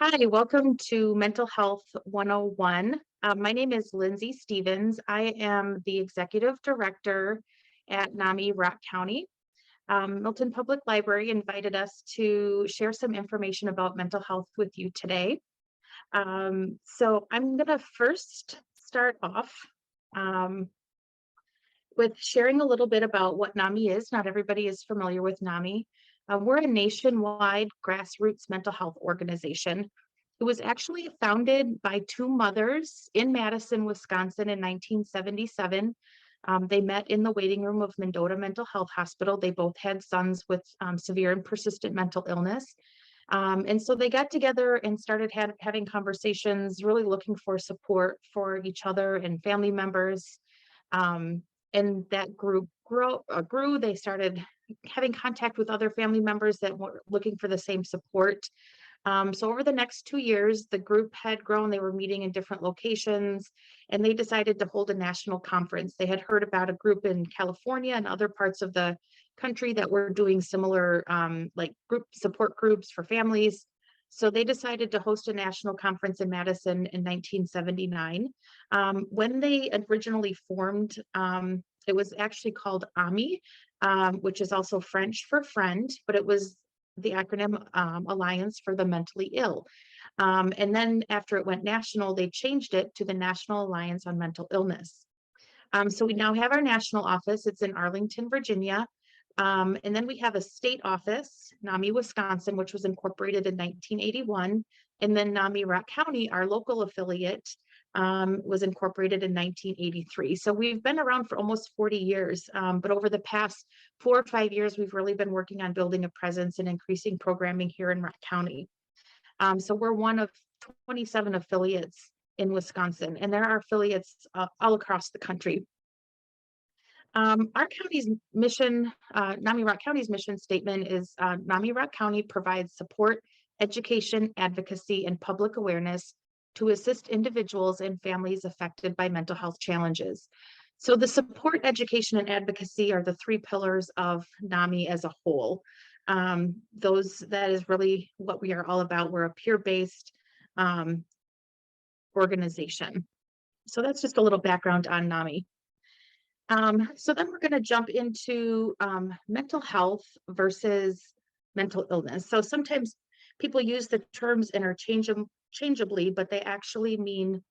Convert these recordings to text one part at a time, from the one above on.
Hi, welcome to Mental Health 101. My name is Lindsay Stevens. I am the Executive Director at NAMI Rock County. Milton Public Library invited us to share some information about mental health with you today. So I'm going to first start off um, with sharing a little bit about what NAMI is. Not everybody is familiar with NAMI. We're a nationwide grassroots mental health organization. It was actually founded by two mothers in Madison, Wisconsin in 1977. They met in the waiting room of Mendota Mental Health Hospital. They both had sons with severe and persistent mental illness. And so they got together and started having conversations, really looking for support for each other and family members. And that group grew. They started having contact with other family members that were looking for the same support. So over the next 2 years, the group had grown. They were meeting in different locations, and they decided to hold a national conference. They had heard about a group in California and other parts of the country that were doing similar like group support groups for families. So they decided to host a national conference in Madison in 1979. When they originally formed, it was actually called AMI, which is also French for friend, but it was the acronym Alliance for the Mentally Ill. And then after it went national, they changed it to the National Alliance on Mental Illness. So we now have our national office. It's in Arlington, Virginia. And then we have a state office, NAMI, Wisconsin, which was incorporated in 1981. And then NAMI Rock County, our local affiliate, was incorporated in 1983. So we've been around for almost 40 years. But over the past 4 or 5 years, we've really been working on building a presence and increasing programming here in Rock County. So we're one of 27 affiliates in Wisconsin, and there are affiliates all across the country. Our county's mission, NAMI Rock County's mission statement is NAMI Rock County provides support, education, advocacy, and public awareness to assist individuals and families affected by mental health challenges. So the support, education, and advocacy are the 3 pillars of NAMI as a whole. That is really what we are all about. We're a peer-based organization. So that's just a little background on NAMI. So then we're going to jump into mental health versus mental illness. So sometimes people use the terms interchangeably, but they actually mean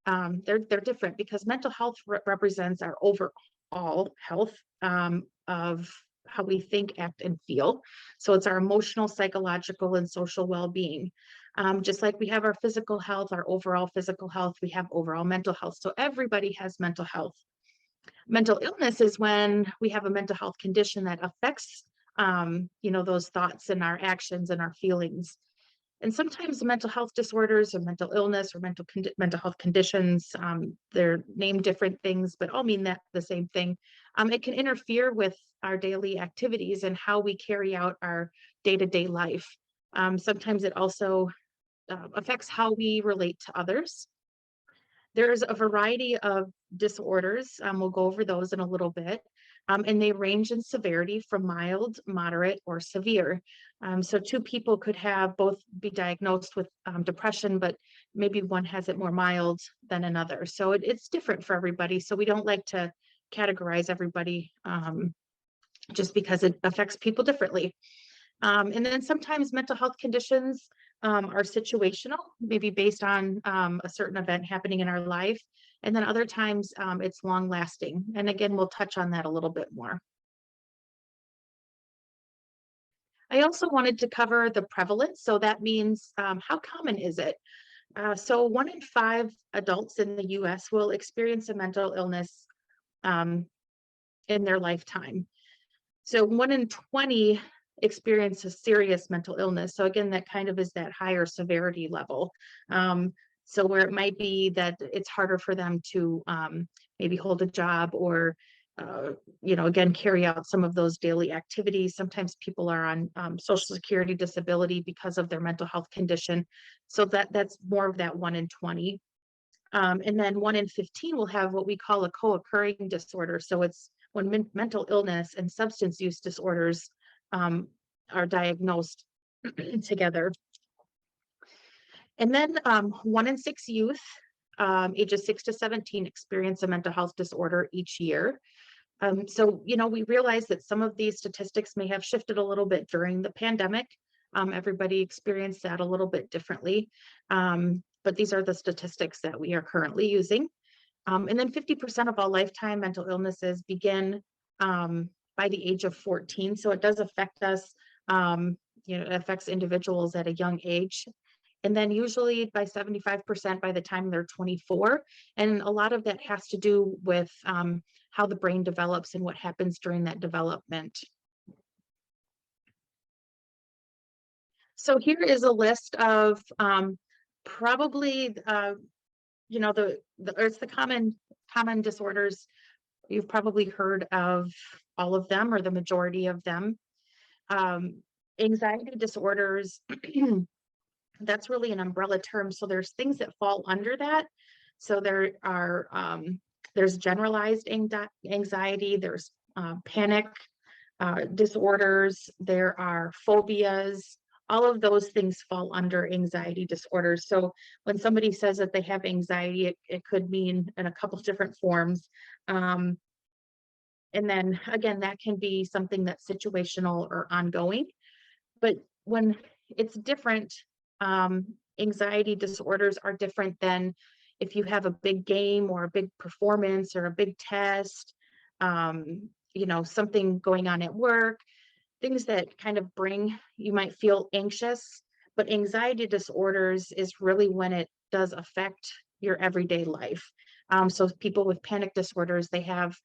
they're different, because mental health represents our overall health of how we think, act, and feel. So it's our emotional, psychological, and social well-being. Just like we have our physical health, our overall physical health, we have overall mental health. So everybody has mental health. Mental illness is when we have a mental health condition that affects, those thoughts and our actions and our feelings. And sometimes mental health disorders or mental illness or mental health conditions, they're named different things, but all mean that the same thing. It can interfere with our daily activities and how we carry out our day-to-day life. Sometimes it also affects how we relate to others. There's a variety of disorders. We'll go over those in a little bit. And they range in severity from mild, moderate, or severe. So 2 people could have both be diagnosed with depression, but maybe one has it more mild than another. So it's different for everybody. So we don't like to categorize everybody just because it affects people differently. And then sometimes mental health conditions are situational, maybe based on a certain event happening in our life. And then other times it's long lasting. And again, we'll touch on that a little bit more. I also wanted to cover the prevalence. So that means how common is it? So 1 in 5 adults in the US will experience a mental illness in their lifetime. So 1 in 20 experience a serious mental illness. So again, that kind of is that higher severity level. So where it might be that it's harder for them to maybe hold a job or, again, carry out some of those daily activities. Sometimes people are on Social Security disability because of their mental health condition. So that's more of that 1 in 20. And then 1 in 15 will have what we call a co-occurring disorder. So it's when mental illness and substance use disorders are diagnosed together. And then 1 in 6 youth ages 6 to 17 experience a mental health disorder each year. So, we realize that some of these statistics may have shifted a little bit during the pandemic. Everybody experienced that a little bit differently. But these are the statistics that we are currently using. And then 50% of all lifetime mental illnesses begin by the age of 14. So it does affect us, it affects individuals at a young age. And then usually by 75% by the time they're 24. And a lot of that has to do with how the brain develops and what happens during that development. So here is a list of probably, it's the common disorders. You've probably heard of all of them or the majority of them. Anxiety disorders, that's really an umbrella term. So there's things that fall under that. So there are, there's generalized anxiety, there's panic disorders, there are phobias. All of those things fall under anxiety disorders. So when somebody says that they have anxiety, it could mean in a couple different forms. And then again, that can be something that's situational or ongoing. But when it's different, anxiety disorders are different than if you have a big game or a big performance or a big test, something going on at work, things that kind of you might feel anxious. But anxiety disorders is really when it does affect your everyday life. So people with panic disorders, they have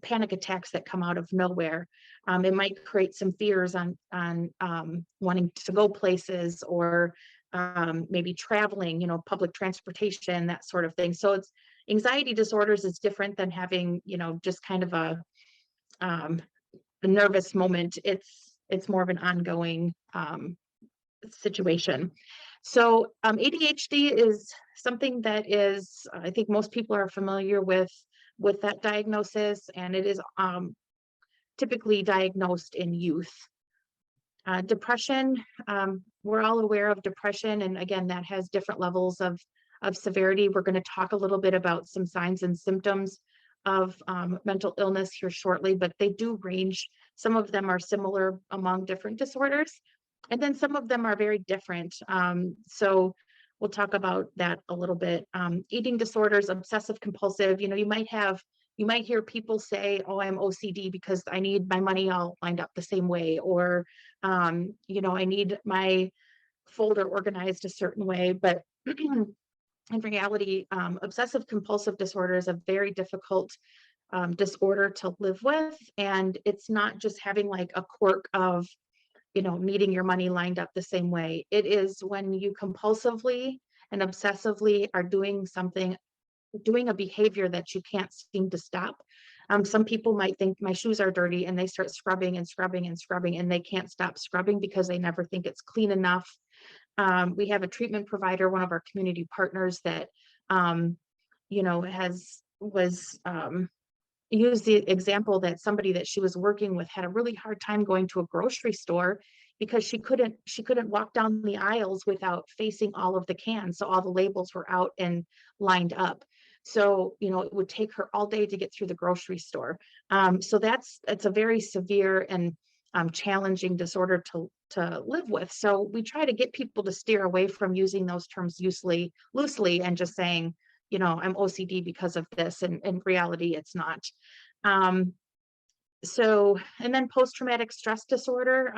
panic attacks that come out of nowhere. It might create some fears on wanting to go places or maybe traveling, public transportation, that sort of thing. So it's anxiety disorders is different than having, just kind of a nervous moment. It's more of an ongoing situation. So ADHD is something that is, I think most people are familiar with that diagnosis, and it is typically diagnosed in youth. Depression, we're all aware of depression, and again, that has different levels of severity. We're going to talk a little bit about some signs and symptoms of mental illness here shortly, but they do range. Some of them are similar among different disorders, and then some of them are very different. So we'll talk about that a little bit. Eating disorders, obsessive compulsive, you might hear people say, oh, I'm OCD because I need my money all lined up the same way, or, I need my folder organized a certain way. But in reality, obsessive compulsive disorder is a very difficult disorder to live with. And it's not just having like a quirk of, needing your money lined up the same way. It is when you compulsively and obsessively are doing a behavior that you can't seem to stop. Some people might think my shoes are dirty and they start scrubbing and scrubbing and scrubbing, and they can't stop scrubbing because they never think it's clean enough. We have a treatment provider, one of our community partners, that used the example that somebody that she was working with had a really hard time going to a grocery store because she couldn't walk down the aisles without facing all of the cans. So all the labels were out and lined up. So, it would take her all day to get through the grocery store. So it's a very severe and challenging disorder to live with. So we try to get people to steer away from using those terms loosely and just saying, I'm OCD because of this, and in reality, it's not. And then post-traumatic stress disorder,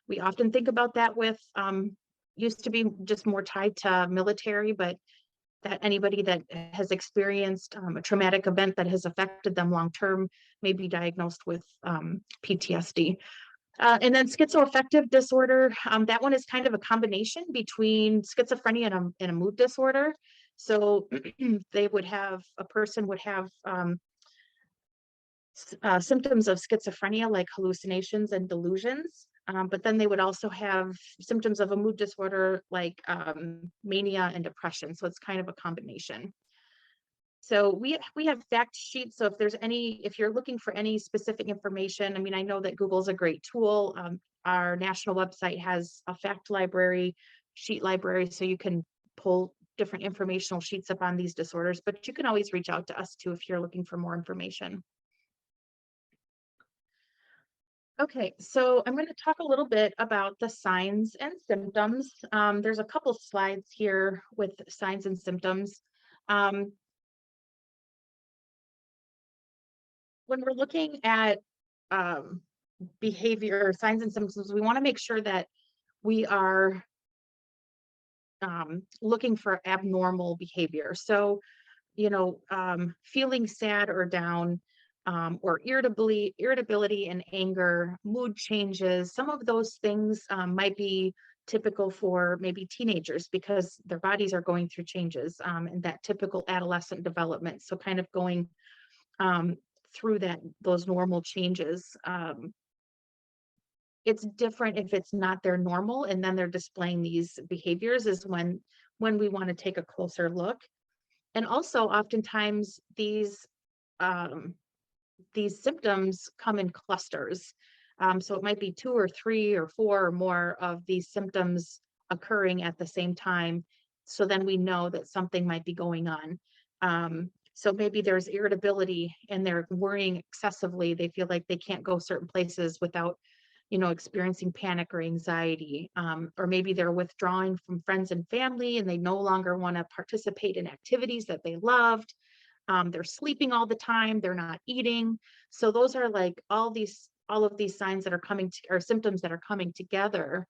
we often think about that with, used to be just more tied to military, but that anybody that has experienced a traumatic event that has affected them long-term may be diagnosed with PTSD. And then schizoaffective disorder, that one is kind of a combination between schizophrenia and a mood disorder. So a person would have symptoms of schizophrenia like hallucinations and delusions, but then they would also have symptoms of a mood disorder like mania and depression. So it's kind of a combination. So we have fact sheets. So if you're looking for any specific information, I know that Google's a great tool. Our national website has a fact library, sheet library, so you can pull different informational sheets up on these disorders, but you can always reach out to us too if you're looking for more information. Okay, so I'm going to talk a little bit about the signs and symptoms. There's a couple slides here with signs and symptoms. Um, when we're looking at behavior, signs and symptoms, we want to make sure that we are looking for abnormal behavior. So, feeling sad or down, or irritability and anger, mood changes, some of those things might be typical for maybe teenagers because their bodies are going through changes, and that typical adolescent development. So kind of going um, through those normal changes. It's different if it's not their normal and then they're displaying these behaviors is when we want to take a closer look. And also oftentimes um, these symptoms come in clusters. So it might be 2 or 3 or 4 or more of these symptoms occurring at the same time. So then we know that something might be going on. So maybe there's irritability and they're worrying excessively. They feel like they can't go certain places without, experiencing panic or anxiety. Or maybe they're withdrawing from friends and family and they no longer want to participate in activities that they loved. They're sleeping all the time, they're not eating. So those are like all of these signs that are coming to, or symptoms that are coming together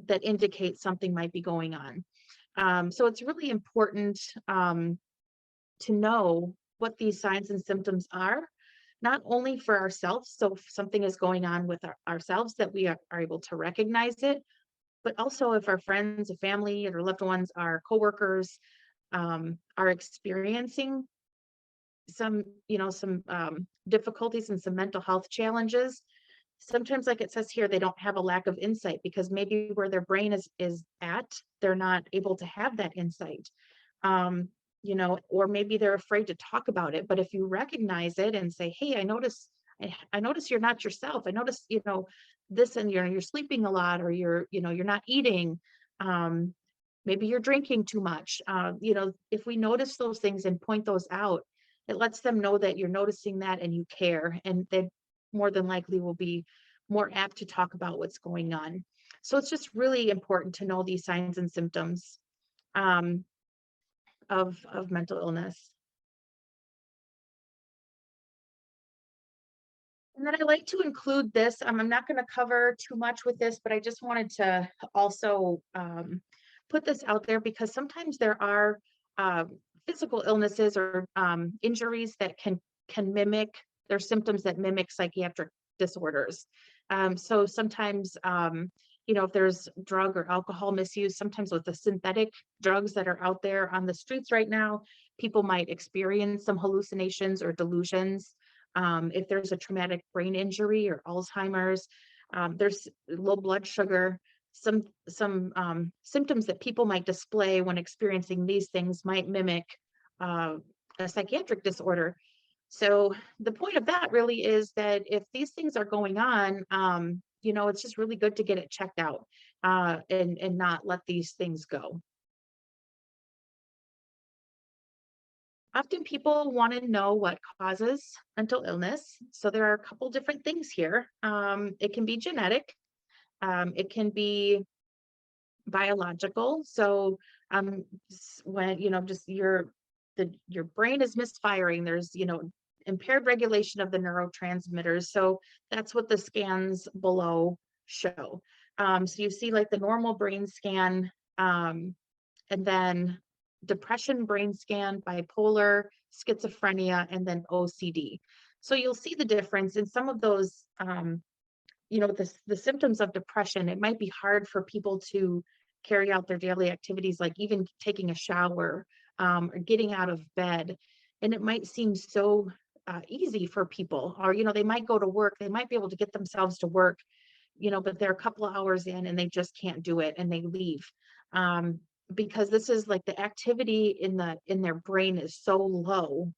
that indicate something might be going on. So it's really important to know what these signs and symptoms are, not only for ourselves. So if something is going on with ourselves, that we are able to recognize it, but also if our friends, or family, or loved ones, our coworkers are experiencing some difficulties and some mental health challenges. Sometimes, like it says here, they don't have a lack of insight because maybe where their brain is at, they're not able to have that insight. Or maybe they're afraid to talk about it. But if you recognize it and say, hey, I notice you're not yourself. I notice, this, and you're sleeping a lot, or you're not eating. Maybe you're drinking too much. If we notice those things and point those out, it lets them know that you're noticing that and you care, and they more than likely will be more apt to talk about what's going on. So it's just really important to know these signs and symptoms um, of mental illness. And then I like to include this. I'm not going to cover too much with this, but I just wanted to also put this out there because sometimes there are uh, physical illnesses or injuries that can mimic, their symptoms that mimic psychiatric disorders. So sometimes, if there's drug or alcohol misuse, sometimes with the synthetic drugs that are out there on the streets right now, people might experience some hallucinations or delusions. If there's a traumatic brain injury or Alzheimer's, there's low blood sugar, some symptoms that people might display when experiencing these things might mimic uh, a psychiatric disorder. So the point of that really is that if these things are going on, it's just really good to get it checked out and not let these things go. Often people want to know what causes mental illness. So there are a couple different things here. It can be genetic. It can be biological. So when, just your brain is misfiring, there's, impaired regulation of the neurotransmitters. So that's what the scans below show. So you see like the normal brain scan, and then depression brain scan, bipolar, schizophrenia, and then OCD. So you'll see the difference in some of those, the symptoms of depression. It might be hard for people to carry out their daily activities, like even taking a shower or getting out of bed. And it might seem so easy for people, or, they might go to work, they might be able to get themselves to work, but they're a couple of hours in and they just can't do it and they leave. Because this is like the activity in their brain is so low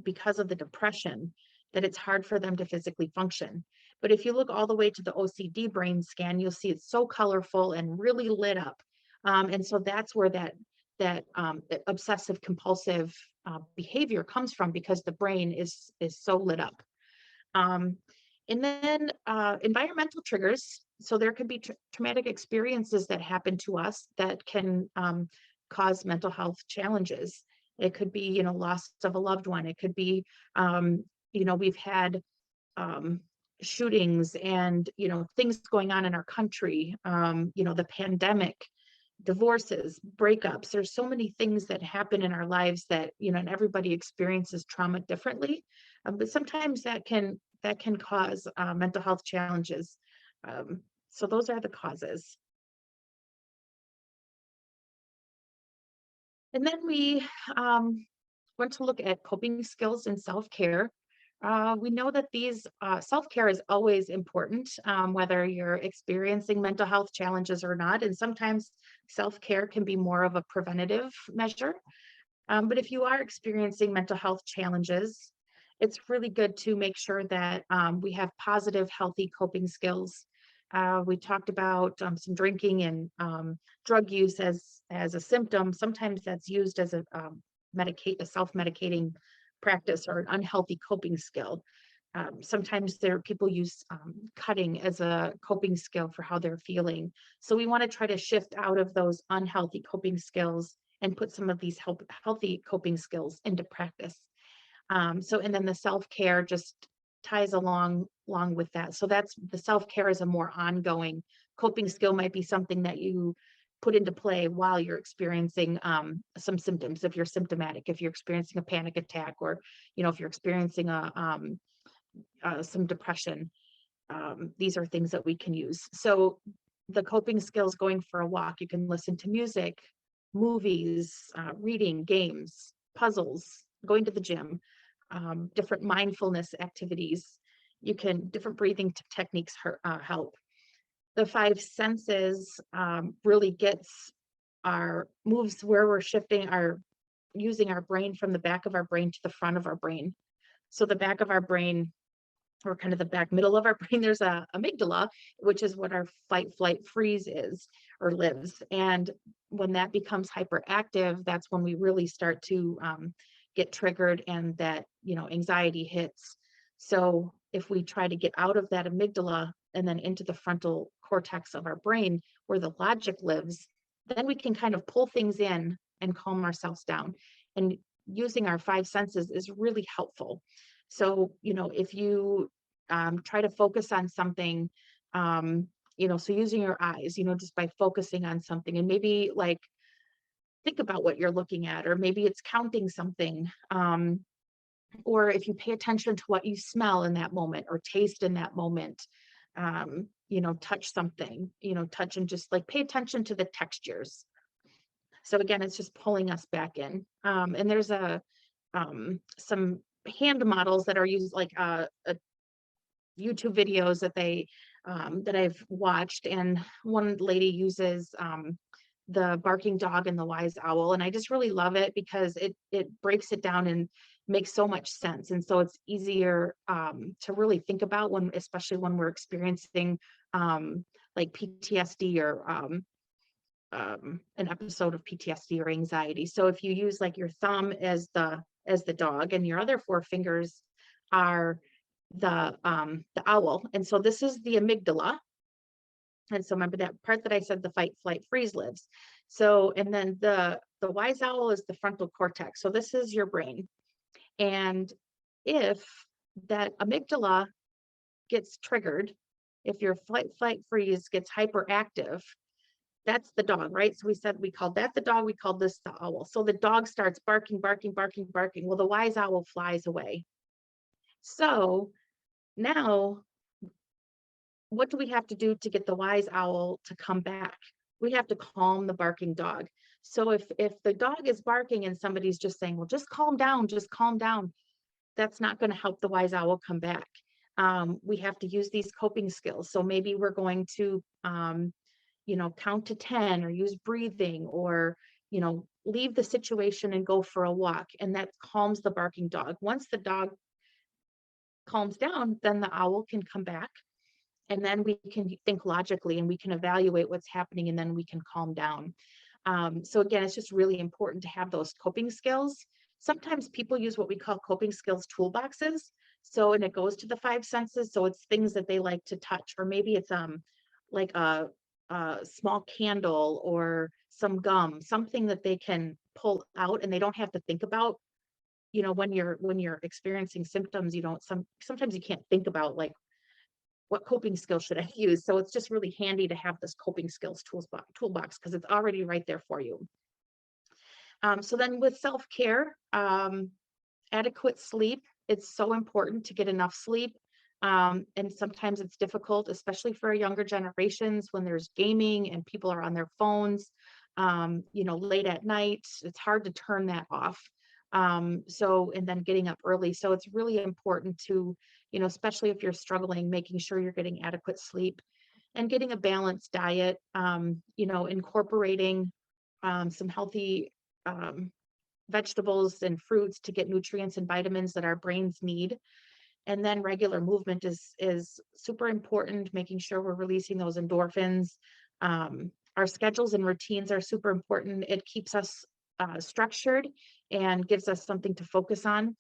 because of the depression that it's hard for them to physically function. But if you look all the way to the OCD brain scan, you'll see it's so colorful and really lit up. And so that's where that obsessive compulsive behavior comes from, because the brain is so lit up. And then environmental triggers. So there could be traumatic experiences that happen to us that can cause mental health challenges. It could be, loss of a loved one. It could be, we've had shootings and, things going on in our country, the pandemic, divorces, breakups. There's so many things that happen in our lives that, and everybody experiences trauma differently. But sometimes that can cause mental health challenges. So those are the causes. And then we want to look at coping skills and self-care. We know that these self-care is always important, whether you're experiencing mental health challenges or not. And sometimes self-care can be more of a preventative measure. But if you are experiencing mental health challenges, it's really good to make sure that we have positive, healthy coping skills. We talked about some drinking and drug use as a symptom. Sometimes that's used as a self-medicating practice or an unhealthy coping skill. Sometimes people use cutting as a coping skill for how they're feeling. So we want to try to shift out of those unhealthy coping skills and put some of these healthy coping skills into practice. And then the self-care just ties along with that. So that's the self-care is a more ongoing coping skill, might be something that you put into play while you're experiencing some symptoms. If you're symptomatic, if you're experiencing a panic attack, or if you're experiencing some depression, these are things that we can use. So the coping skills: going for a walk, you can listen to music, movies, reading, games, puzzles, going to the gym, different mindfulness activities. Different breathing techniques help. The five senses really moves where we're using our brain from the back of our brain to the front of our brain. So the back of our brain, or kind of the back middle of our brain, there's a amygdala, which is what our fight, flight, freeze is or lives. And when that becomes hyperactive, that's when we really start to get triggered, and that, anxiety hits. So if we try to get out of that amygdala and then into the frontal cortex of our brain, where the logic lives, then we can kind of pull things in and calm ourselves down. And using our five senses is really helpful. So, if you try to focus on something, so using your eyes, just by focusing on something, and maybe like think about what you're looking at, or maybe it's counting something. Or if you pay attention to what you smell in that moment, or taste in that moment, touch something, touch, and just like pay attention to the textures. So again, it's just pulling us back in. And there's some hand models that are used, like YouTube videos that I've watched, and one lady uses the barking dog and the wise owl, and I just really love it because it breaks it down and makes so much sense. And so it's easier to really think about, especially when we're experiencing like PTSD, or an episode of PTSD or anxiety. So if you use like your thumb as the dog, and your other four fingers are the owl, and so this is the amygdala. And so remember that part that I said, the fight, flight, freeze lives. So, and then the wise owl is the frontal cortex. So this is your brain. And if that amygdala gets triggered, if your flight, flight, freeze gets hyperactive, that's the dog, right? So we said we called that the dog, we called this the owl. So the dog starts barking, barking, barking, barking. Well, the wise owl flies away. So now, what do we have to do to get the wise owl to come back? We have to calm the barking dog. So if the dog is barking and somebody's just saying, well, just calm down, that's not going to help the wise owl come back. We have to use these coping skills. So maybe we're going to, count to 10, or use breathing, or, leave the situation and go for a walk. And that calms the barking dog. Once the dog calms down, then the owl can come back. and then we can think logically and we can evaluate what's happening, and then we can calm down. So again, it's just really important to have those coping skills. Sometimes people use what we call coping skills toolboxes. So, and it goes to the five senses. So it's things that they like to touch, or maybe it's like a small candle or some gum, something that they can pull out and they don't have to think about. You know, when you're experiencing symptoms, you don't sometimes you can't think about like what coping skills should I use. So it's just really handy to have this coping skills toolbox because it's already right there for you. So then with self-care, adequate sleep, it's so important to get enough sleep. And sometimes it's difficult, especially for younger generations when there's gaming and people are on their phones, you know, late at night. It's hard to turn that off. So, and then getting up early. So it's really important to, you know, especially if you're struggling, making sure you're getting adequate sleep and getting a balanced diet, you know, incorporating some healthy vegetables and fruits to get nutrients and vitamins that our brains need. And then regular movement is super important, making sure we're releasing those endorphins. Our schedules and routines are super important. It keeps us structured and gives us something to focus on.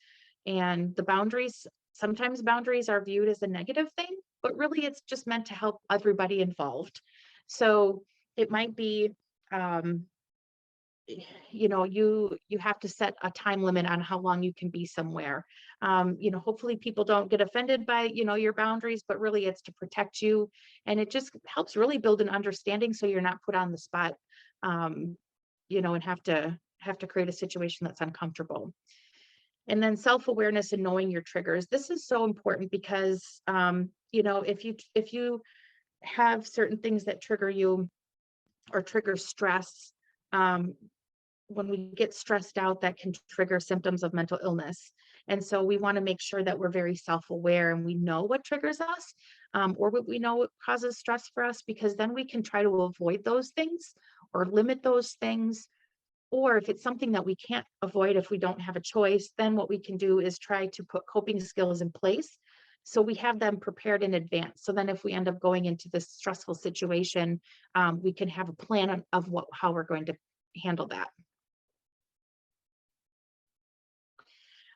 And the boundaries, sometimes boundaries are viewed as a negative thing, but really it's just meant to help everybody involved. So it might be, you know, you have to set a time limit on how long you can be somewhere. You know, hopefully people don't get offended by, you know, your boundaries, but really it's to protect you. And it just helps really build an understanding so you're not put on the spot, you know, and have to create a situation that's uncomfortable. And then self-awareness and knowing your triggers. This is so important because, you know, if you have certain things that trigger you or trigger stress, when we get stressed out, that can trigger symptoms of mental illness. And so we want to make sure that we're very self-aware and we know what triggers us, or what we know what causes stress for us, because then we can try to avoid those things or limit those things. Or if it's something that we can't avoid, if we don't have a choice, then what we can do is try to put coping skills in place. So we have them prepared in advance. So then if we end up going into this stressful situation, we can have a plan of how we're going to handle that.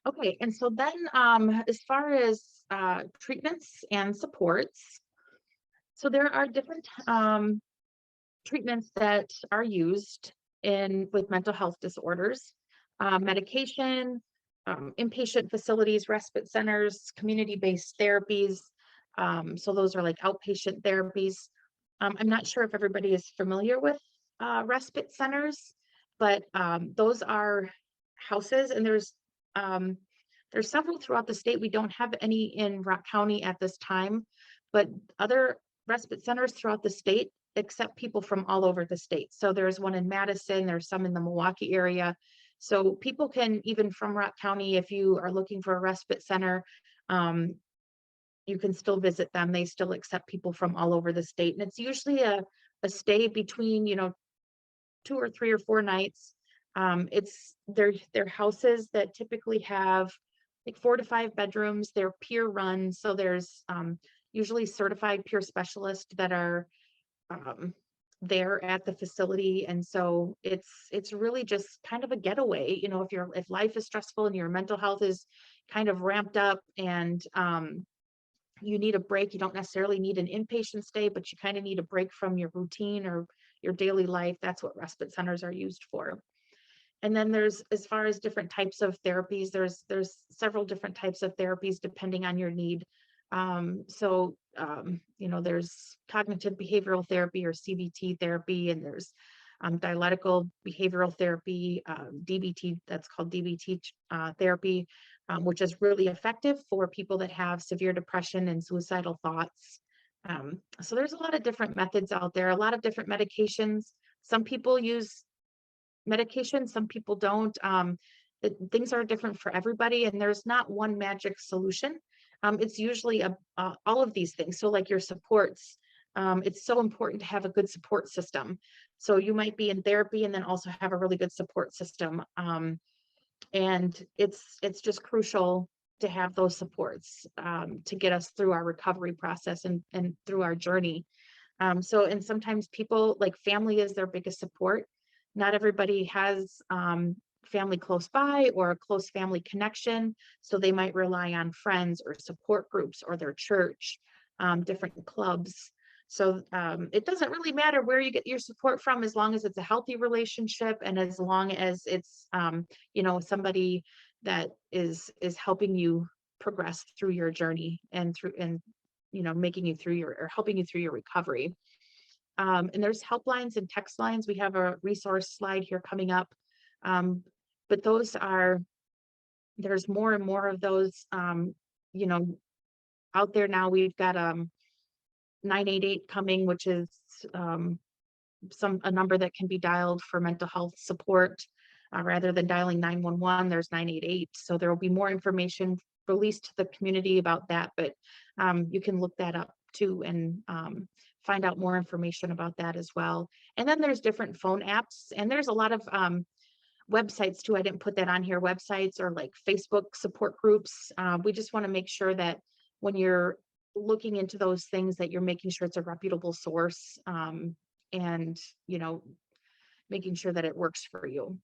Okay, and so then as far as treatments and supports, so there are different treatments that are used in with mental health disorders, medication, inpatient facilities, respite centers, community-based therapies. So those are like outpatient therapies. I'm not sure if everybody is familiar with respite centers, but those are houses, and there's several throughout the state. We don't have any in Rock County at this time, but other respite centers throughout the state accept people from all over the state. So there's one in Madison, there's some in the Milwaukee area. So people can, even from Rock County, if you are looking for a respite center, you can still visit them. They still accept people from all over the state. And it's usually a stay between, you know, 2 or 3 or 4 nights. They're houses that typically have like 4 to 5 bedrooms. They're peer run. So there's usually certified peer specialists that are there at the facility. And so it's really just kind of a getaway. You know, if life is stressful and your mental health is kind of ramped up and you need a break, you don't necessarily need an inpatient stay, but you kind of need a break from your routine or your daily life. That's what respite centers are used for. And then there's, as far as different types of therapies, there's several different types of therapies depending on your need. You know, there's cognitive behavioral therapy or CBT therapy, and there's dialectical behavioral therapy, DBT, that's called DBT therapy, which is really effective for people that have severe depression and suicidal thoughts. So there's a lot of different methods out there, a lot of different medications. Some people use medication, some people don't. Things are different for everybody, and there's not one magic solution. It's usually all of these things. So like your supports, it's so important to have a good support system. So you might be in therapy and then also have a really good support system. And it's just crucial to have those supports to get us through our recovery process and through our journey. And sometimes people, like, family is their biggest support. Not everybody has family close by or a close family connection, so they might rely on friends or support groups or their church, different clubs. So it doesn't really matter where you get your support from, as long as it's a healthy relationship and as long as it's somebody that is helping you progress through your journey and making you through your or helping you through your recovery. And there's helplines and text lines. We have a resource slide here coming up. But there's more and more of those, out there now. We've got 988 coming, which is a number that can be dialed for mental health support. Rather than dialing 911, there's 988. So there will be more information released to the community about that, but you can look that up too and find out more information about that as well. And then there's different phone apps, and there's a lot of websites too. I didn't put that on here. Websites or like Facebook support groups. We just want to make sure that when you're looking into those things, that you're making sure it's a reputable source, and making sure that it works for you.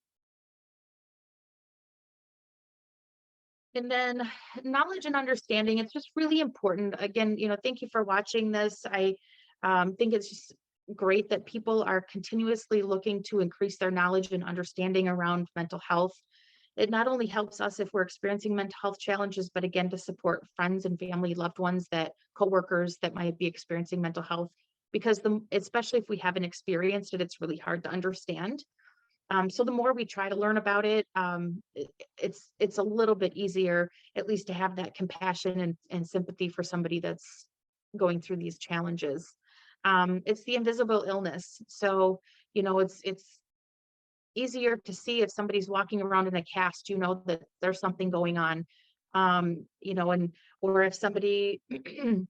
And then knowledge and understanding, it's just really important. Again, thank you for watching this. I think it's just great that people are continuously looking to increase their knowledge and understanding around mental health. It not only helps us if we're experiencing mental health challenges, but again, to support friends and family, loved ones, coworkers that might be experiencing mental health, because especially if we haven't experienced it, it's really hard to understand. So the more we try to learn about it, it's a little bit easier, at least, to have that compassion and sympathy for somebody that's going through these challenges. It's the invisible illness. So, it's easier to see if somebody's walking around in a cast, that there's something going on, or if somebody, is,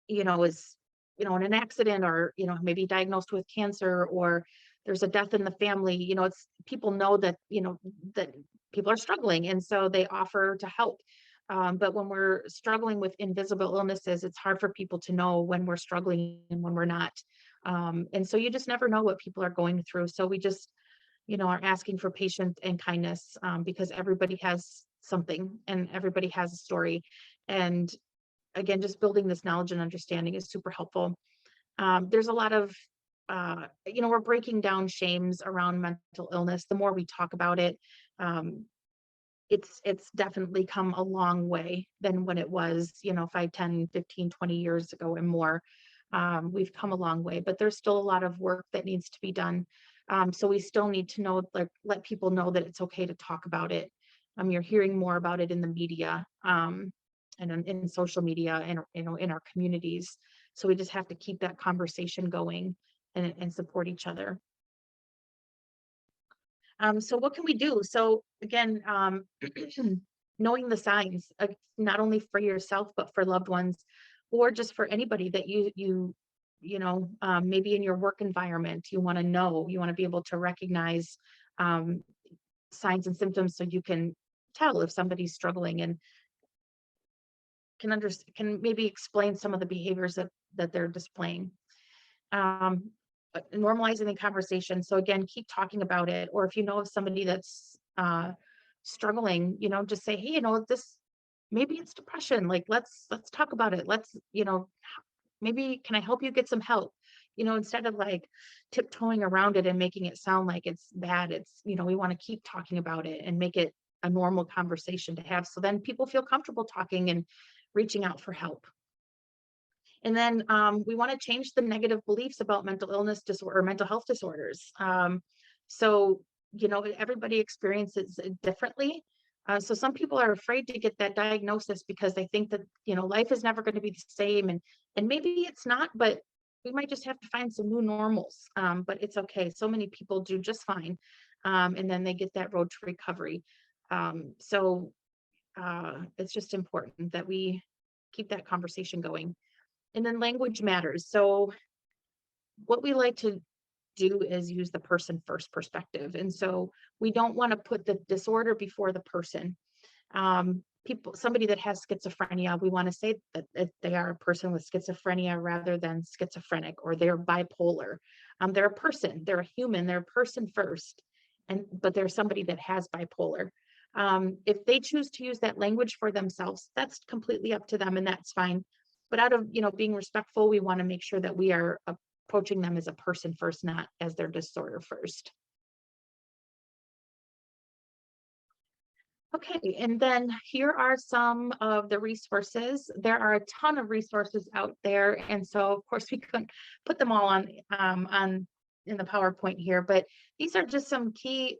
in an accident, or, maybe diagnosed with cancer, or there's a death in the family. It's people know that, that people are struggling, and so they offer to help. But when we're struggling with invisible illnesses, it's hard for people to know when we're struggling and when we're not. And so you just never know what people are going through. So we just, are asking for patience and kindness, because everybody has something and everybody has a story. And again, just building this knowledge and understanding is super helpful. There's a lot of, we're breaking down shames around mental illness. The more we talk about it, it's definitely come a long way than when it was, 5, 10, 15, 20 years ago and more. We've come a long way, but there's still a lot of work that needs to be done. So we still need to know, let people know that it's okay to talk about it. You're hearing more about it in the media, and in social media, and in our communities. So we just have to keep that conversation going and support each other. So what can we do? So again, knowing the signs, not only for yourself, but for loved ones, or just for anybody that maybe in your work environment, you want to be able to recognize signs and symptoms, so you can tell if somebody's struggling, and can maybe explain some of the behaviors that they're displaying. Normalizing the conversation. So again, keep talking about it. Or if you know of somebody that's struggling, just say, hey, maybe it's depression. Like, let's talk about it. Maybe can I help you get some help? Instead of like tiptoeing around it and making it sound like it's bad. It's, we want to keep talking about it and make it a normal conversation to have. So then people feel comfortable talking and reaching out for help. And then we want to change the negative beliefs about mental illness disorder or mental health disorders. So, everybody experiences it differently. So some people are afraid to get that diagnosis because they think that, life is never going to be the same. And maybe it's not, but we might just have to find some new normals. But it's okay. So many people do just fine. And then they get that road to recovery. So it's just important that we keep that conversation going. And then language matters. So what we like to do is use the person first perspective. And so we don't want to put the disorder before the person. somebody that has schizophrenia, we want to say that they are a person with schizophrenia rather than schizophrenic, or they're bipolar. They're a person, they're a human, they're a person first, but they're somebody that has bipolar. If they choose to use that language for themselves, that's completely up to them, and that's fine. But out of, being respectful, we want to make sure that we are approaching them as a person first, not as their disorder first. Okay, and then here are some of the resources. There are a ton of resources out there, and so of course we couldn't put them all on in the PowerPoint here, but these are just some key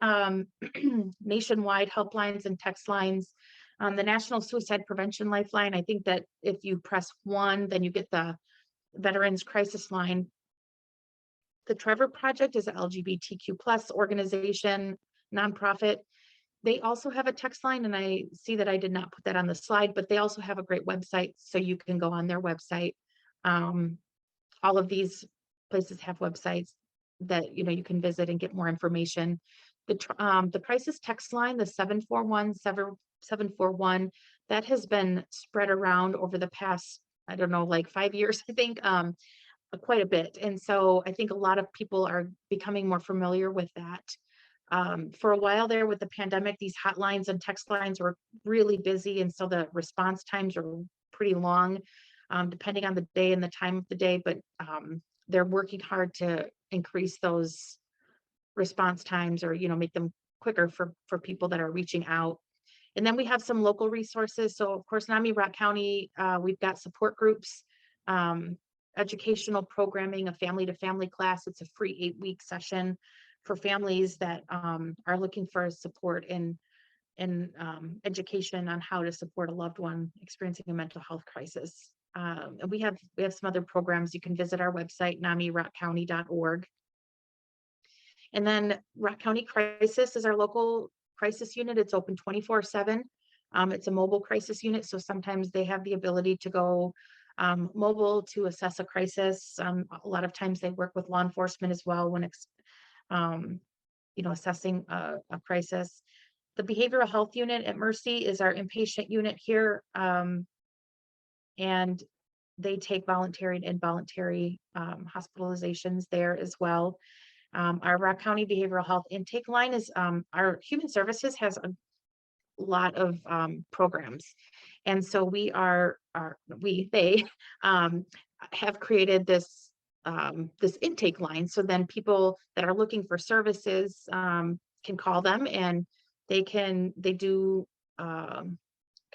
nationwide helplines and text lines. The National Suicide Prevention Lifeline, I think that if you press 1, then you get the Veterans Crisis Line. The Trevor Project is an LGBTQ+ organization, nonprofit. They also have a text line, and I see that I did not put that on the slide, but they also have a great website, so you can go on their website. All of these places have websites that you can visit and get more information. The crisis text line, the 741, that has been spread around over the past, I don't know, like 5 years, I think, quite a bit. And so I think a lot of people are becoming more familiar with that. For a while there with the pandemic, these hotlines and text lines were really busy, and so the response times are pretty long, depending on the day and the time of the day, but they're working hard to increase those response times, or make them quicker for people that are reaching out. And then we have some local resources. So of course, NAMI Rock County, we've got support groups, educational programming, a family-to-family class. It's a free 8-week session for families that are looking for support in education on how to support a loved one experiencing a mental health crisis. And we have some other programs. You can visit our website, namirockcounty.org. And then Rock County Crisis is our local crisis unit. It's open 24/7. It's a mobile crisis unit, so sometimes they have the ability to go mobile to assess a crisis. A lot of times they work with law enforcement as well when it's assessing a crisis. The behavioral health unit at Mercy is our inpatient unit here, and they take voluntary and involuntary hospitalizations there as well. Our Rock County Behavioral Health Intake Line is our Human Services has a lot of programs, and so they have created this intake line, so then people that are looking for services can call them, and they do kind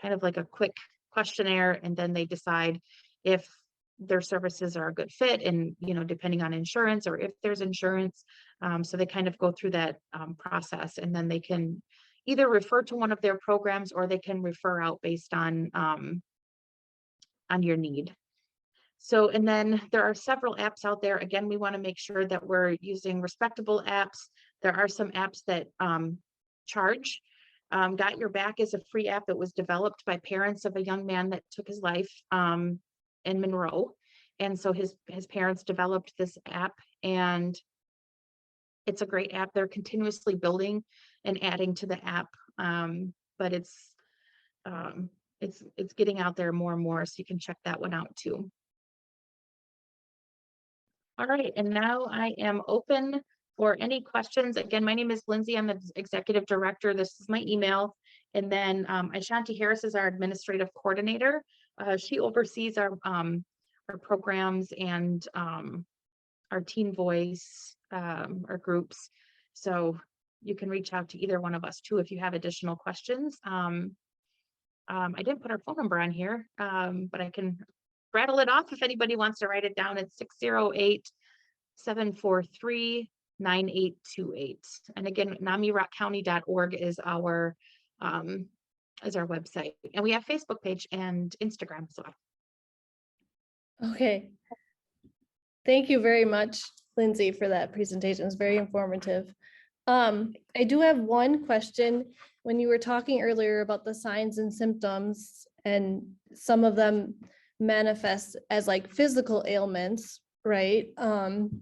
of like a quick questionnaire, and then they decide if their services are a good fit, and depending on insurance, or if there's insurance. So they kind of go through that process, and then they can either refer to one of their programs, or they can refer out based on your need. So, and then there are several apps out there. Again, we want to make sure that we're using respectable apps. There are some apps that charge. Got Your Back is a free app that was developed by parents of a young man that took his life in Monroe. And so his parents developed this app, and it's a great app. They're continuously building and adding to the app, but it's getting out there more and more, so you can check that one out too. All right, and now I am open for any questions. Again, my name is Lindsay. I'm the executive director. This is my email. And then Ashanti Harris is our administrative coordinator. She oversees our programs and our Teen Voice, our groups. So you can reach out to either one of us too if you have additional questions. I didn't put our phone number on here, but I can rattle it off if anybody wants to write it down. It's 608-743-9828. And again, namirockcounty.org is our website. And we have Facebook page and Instagram as well. Okay. Thank you very much, Lindsay, for that presentation. It's very informative. I do have one question. When you were talking earlier about the signs and symptoms, and some of them manifest as like physical ailments, right? And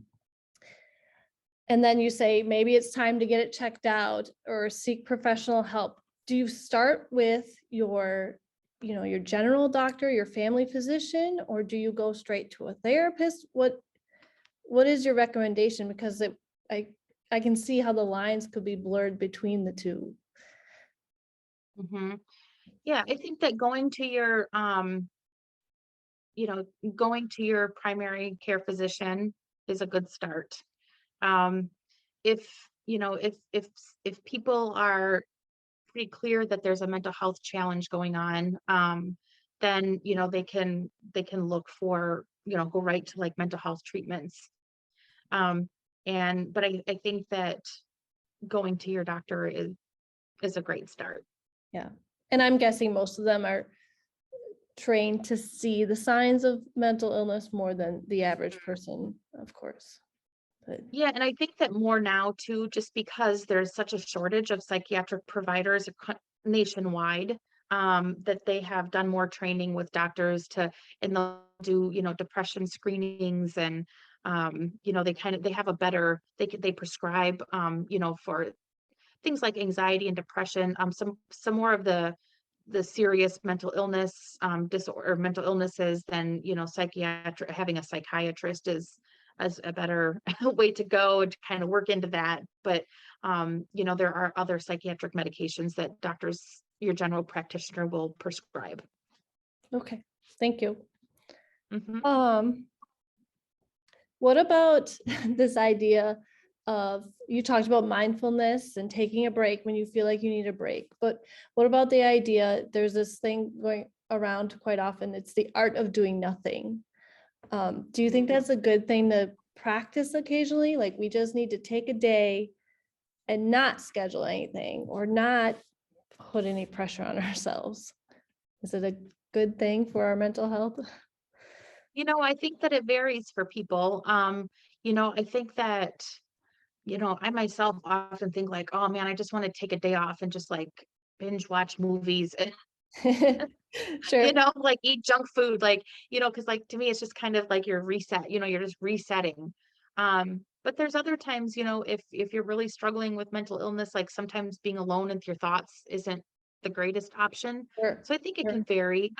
then you say maybe it's time to get it checked out or seek professional help. Do you start with your your general doctor, your family physician, or do you go straight to a therapist? What is your recommendation? Because I can see how the lines could be blurred between the two. Mhm. Yeah, I think that going to your primary care physician is a good start. Um, if, if people are pretty clear that there's a mental health challenge going on, then, they can look for, go right to like mental health treatments. Um, but I think that going to your doctor is a great start. Yeah. And I'm guessing most of them are trained to see the signs of mental illness more than the average person, of course. But Yeah, and I think that more now too, just because there's such a shortage of psychiatric providers nationwide, that they have done more training with doctors and they'll do, depression screenings and, they have a better, they prescribe, for things like anxiety and depression, some more of the serious mental illness, disorder, mental illnesses than, psychiatric, having a psychiatrist is a better way to go and to kind of work into that. But, there are other psychiatric medications that your general practitioner will prescribe. okay, thank you. Mhm. What about this idea of, you talked about mindfulness and taking a break when you feel like you need a break, but what about the idea, there's this thing going around quite often, it's the art of doing nothing. Do you think that's a good thing to practice occasionally? Like we just need to take a day and not schedule anything or not put any pressure on ourselves. Is it a good thing for our mental health? I think that it varies for people. I think that, I myself often think like, oh man, I just want to take a day off and just like binge watch movies and, Sure. like eat junk food, like, because like to me, it's just kind of like you're just resetting. But there's other times, if you're really struggling with mental illness, like sometimes being alone with your thoughts isn't the greatest option. Sure. So I think it Sure. can vary.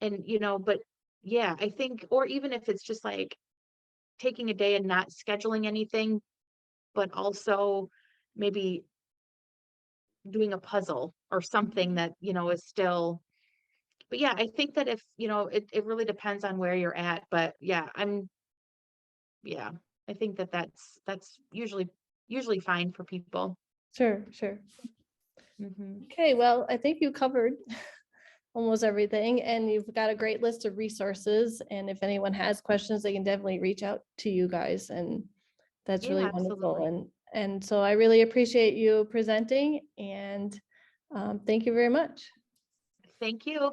But yeah, I think, or even if it's just like taking a day and not scheduling anything, but also maybe doing a puzzle or something that, is still, but yeah, I think that if, it really depends on where you're at, but yeah, yeah, I think that that's usually fine for people. Sure. Sure. Hmm. Okay, well, I think you covered almost everything and you've got a great list of resources. And if anyone has questions, they can definitely reach out to you guys. And that's Yeah, really wonderful. absolutely. And so I really appreciate you presenting and thank you very much. Thank you.